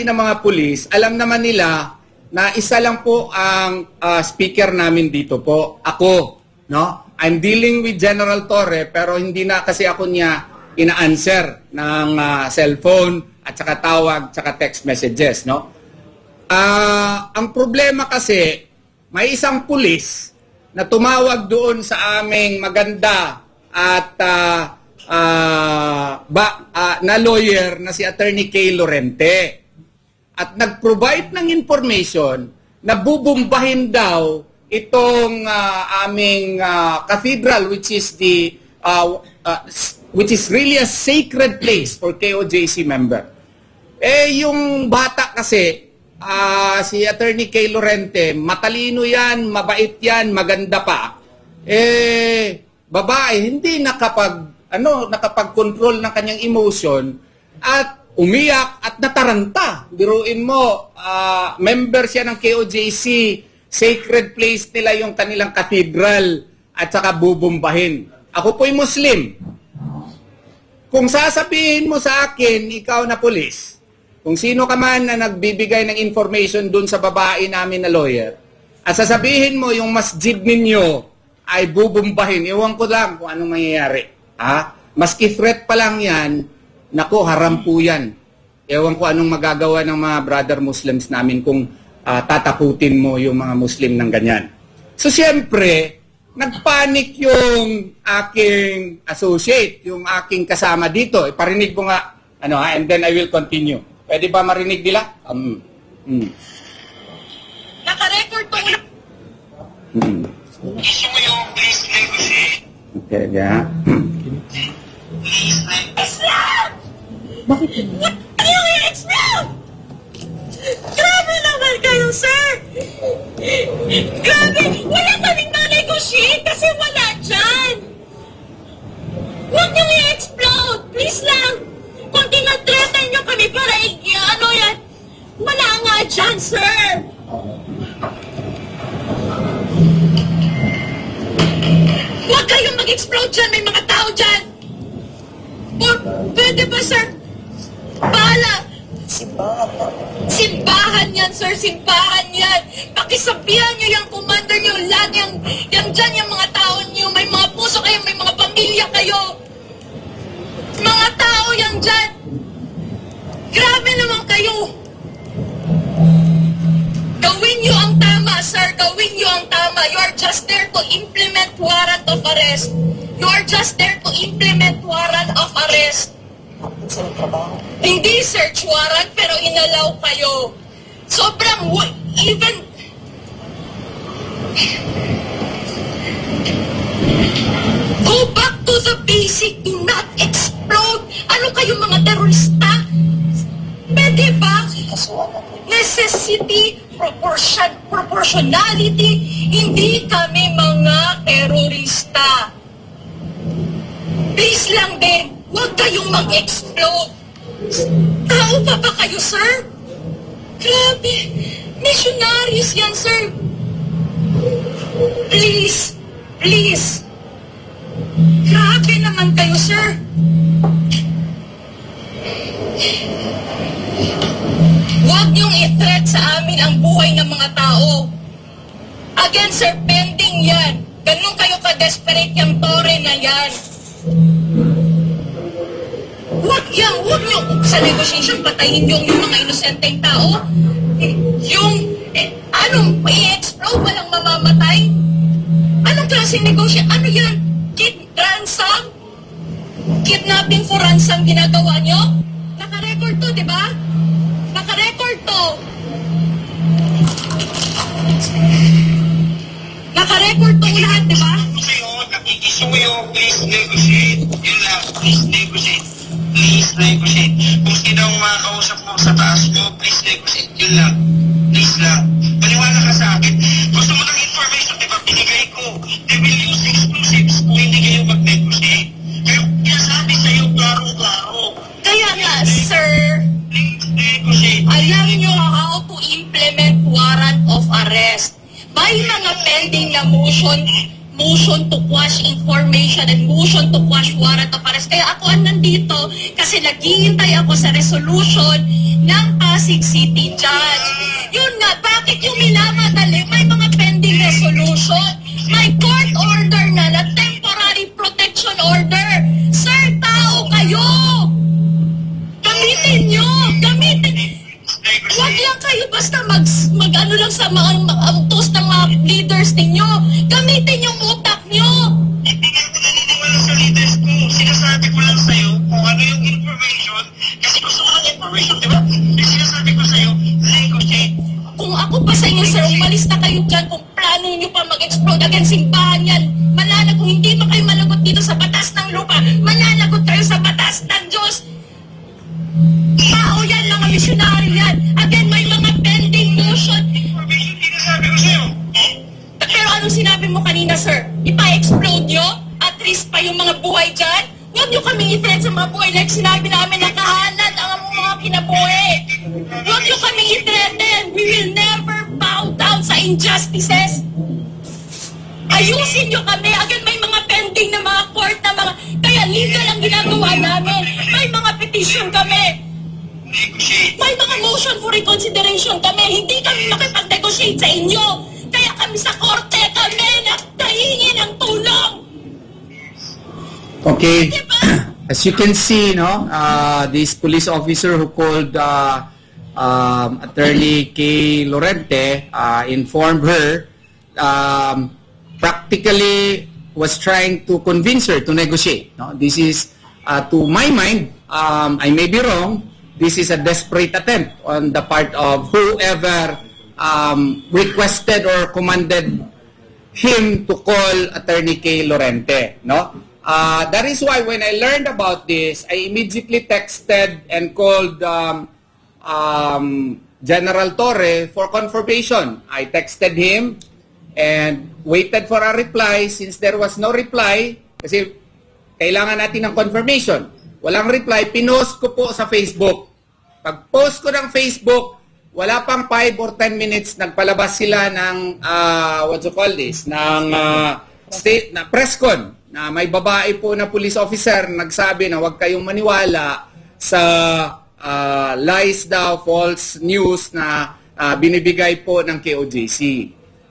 kasi ng mga pulis, alam naman nila na isa lang po ang speaker namin dito po, ako, no? I'm dealing with General Torre, pero hindi na kasi ako niya ina-answer ng cellphone at saka tawag, saka text messages, no? Ang problema kasi, may isang pulis na tumawag doon sa aming maganda at na lawyer na si Attorney Kay Lorente. At nag-provide ng information na bubumbahin daw itong aming cathedral, which is which is really a sacred place for KOJC member. Yung bata kasi, si Attorney Kay Lorente, matalino yan, mabait yan, maganda pa. Babae, hindi nakapag-control ng kanyang emotion at umiyak at nataranta. Biruin mo, member siya ng KOJC, sacred place nila yung kanilang cathedral at saka bubumbahin. Ako po'y Muslim. Kung sasabihin mo sa akin, ikaw na pulis, kung sino ka man na nagbibigay ng information dun sa babae namin na lawyer, at sasabihin mo yung masjid ninyo ay bubumbahin, iwan ko lang kung anong mangyayari. Maski threat pa lang yan, naku, haram po yan. Ewan ko anong magagawa ng mga brother Muslims namin kung tatakutin mo yung mga Muslim ng ganyan. So, siyempre, nagpanik yung aking associate, yung aking kasama dito. Iparinig mo nga, and then I will continue. Pwede ba marinig nila? Naka-record po. Gusto mo yung please negotiate? Okay, yeah. Please negotiate. Bakit? What do you explain? Grabe naman kayo, sir! Grabe! Wala kaming na-negotiate kasi wala dyan! Huwag niyong i-explode! Please lang! Kung tinatretan niyo kami para yan, wala nga dyan, sir! Huwag kayong mag-explode dyan! May mga tao dyan! Pwede ba, sir? Bahala! Simbahan yan, sir! Simbahan yan! Pakisabihan nyo yung commander nyo, lahat yung dyan, yung mga tao nyo, may mga puso kayo, may mga pamilya kayo! Mga tao yan dyan! Grabe naman kayo! Gawin nyo ang tama, sir! Gawin nyo ang tama! You are just there to implement warrant of arrest! You are just there to implement warrant of arrest! Hindi search warrant, pero inalaw kayo. Sobrang, even... Go back to the basic. Do not explode. Ano kayo mga terorista? Pwede ba? Necessity, proportionality. Hindi kami mga terorista. Please lang din. Huwag kayong mag-explode. Tao pa ba kayo, sir? Grabe. Missionaries yan, sir. Please. Please. Grabe naman kayo, sir. Huwag niyong i-threat sa amin ang buhay ng mga tao. Again, sir, pending yan. Ganun kayo ka-desperate yung Torre na yan. Huwag niyo sa negotiation patayin yung mga inosenteng tao. I-explode walang mamamatay? Anong klaseng negotiation? Ano yan? Ransom? Kidnapping for ransom ginagawa niyo? Naka-record to, di ba? Naka-record to. Naka-record to lahat, di ba? Gusto mo yung please negotiate. Yun lang, please negotiate. Please negotiate. Kung sino ang makakausap mo sa taas mo, please negotiate. Yun lang. Please lang. Paniwala ka sa akin. Gusto mo ng information, di ba? Binigay ko. They will use explosives kung hindi kayo mag-negotiate. Kaya sabi sa'yo, klaro-klaro. Kaya nga, sir, Please negotiate. alam nyo how to implement warrant of arrest. May mga pending na motion, motion to quash information and motion to quash warrant of arrest. Kaya ako ang nandito kasi naghihintay ako sa resolution ng Pasig City Judge. Yun nga, bakit yung minamadali? May mga pending resolution. May court order na temporary protection order. Sir, tao kayo! Gamitin nyo! Gamitin! Huwag lang kayo basta mag-ano lang sa mga utos ng mga leaders ninyo. Gamitin yung utak nyo. Hindi nga ako naniniwala sa leaders ko. Sinasabi ko lang sa'yo kung ano yung information. Kasi gusto ko ng information, di ba? Yung sinasabi ko sa'yo, negotiate. Kung ako pa sa inyo, sir, umalis na kayo dyan. Kung plano nyo pa mag-explode against simbahan yan, kung hindi pa kayo malagot dito sa batas ng lupa, mananagot kayo sa batas ng Diyos. Tao yan, mga misyonary yan. Again, may mga pending motion. Information, sinasabi ko sa'yo. Pero anong sinabi mo kanina, sir? Ipa-explode nyo? At risk pa yung mga buhay dyan? Huwag nyo kaming i-threat sa mga buhay. Like sinabi namin, nakahanad ang mga kinabuhi. Huwag nyo kaming i-threaten. We will never bow down sa injustices. Ayusin nyo kami. Again, may mga pending na mga court na mga... Kaya legal ang ginagawa namin. May mga petition kami. Negotiate. May mga motion for reconsideration kami. Hindi kami makipag-negotiate sa inyo. Kaya kami sa korte, kami nagtahingi ng tulong. Okay. Diba? As you can see, no, this police officer who called Attorney Kay Lorente informed her, practically was trying to convince her to negotiate. No? This is, to my mind, I may be wrong, this is a desperate attempt on the part of whoever requested or commanded him to call Attorney Kay Lorente. No? That is why when I learned about this, I immediately texted and called General Torre for confirmation. I texted him and waited for a reply. Since there was no reply, kasi kailangan natin ng confirmation. Walang reply, pinost ko po sa Facebook. Pag-post ko ng Facebook, wala pang 5 or 10 minutes, nagpalabas sila ng, what you call this, ng state, na press con, na may babae po na police officer nagsabi na huwag kayong maniwala sa lies daw, false news na binibigay po ng KOJC.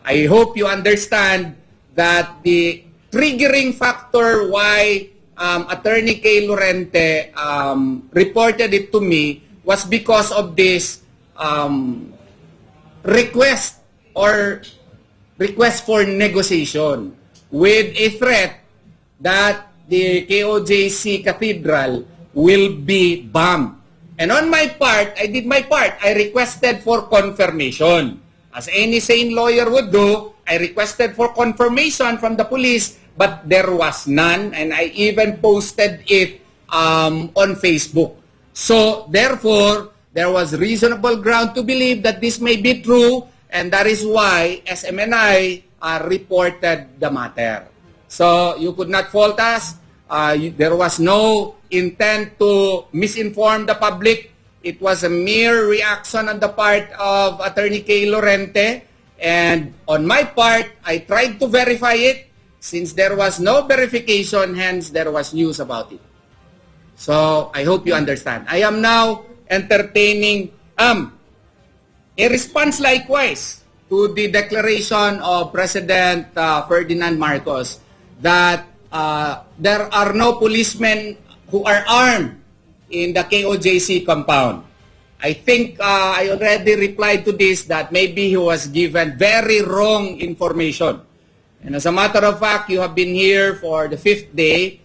I hope you understand that the triggering factor why Attorney Kay Lorente reported it to me was because of this request for negotiation with a threat that the KOJC Cathedral will be bombed. And on my part, I did my part. I requested for confirmation. As any sane lawyer would do, I requested for confirmation from the police, but there was none, and I even posted it on Facebook. So, therefore, there was reasonable ground to believe that this may be true, and that is why SMNI reported the matter. So, you could not fault us. There was no intent to misinform the public. It was a mere reaction on the part of Attorney Kay Lorente. And on my part, I tried to verify it. Since there was no verification, hence there was news about it. So, I hope you understand. I am now entertaining a response likewise to the declaration of President Ferdinand Marcos that there are no policemen who are armed in the KOJC compound. I think I already replied to this that maybe he was given very wrong information. And as a matter of fact, you have been here for the 5th day.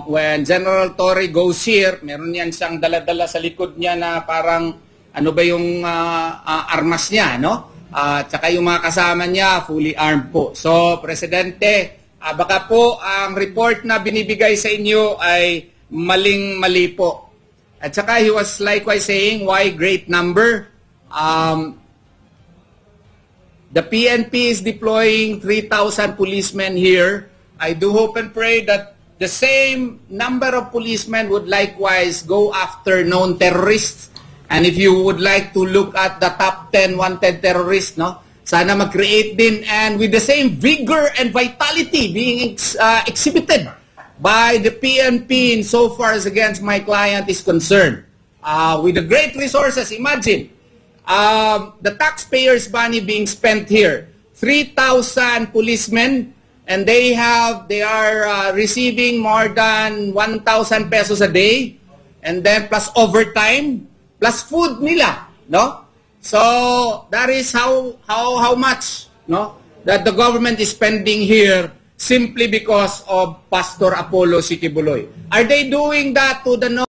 When General Torre goes here, meron yan siyang dala-dala sa likod niya na parang ano ba yung armas niya, no? Tsaka yung mga kasama niya, fully armed po. So, Presidente, baka po ang report na binibigay sa inyo ay maling-mali po. At saka he was likewise saying, why great number? The PNP is deploying 3,000 policemen here. I do hope and pray that the same number of policemen would likewise go after known terrorists. And if you would like to look at the top 10 wanted terrorists, no, Sana mag-create din, and with the same vigor and vitality being exhibited by the PNP so far as against my client is concerned. With the great resources, imagine, the taxpayers' money being spent here. 3,000 policemen, and they are receiving more than 1,000 pesos a day, and then plus overtime, plus food nila, no? So that is how much, no, that the government is spending here simply because of Pastor Apollo Sikibuloy. Are they doing that to the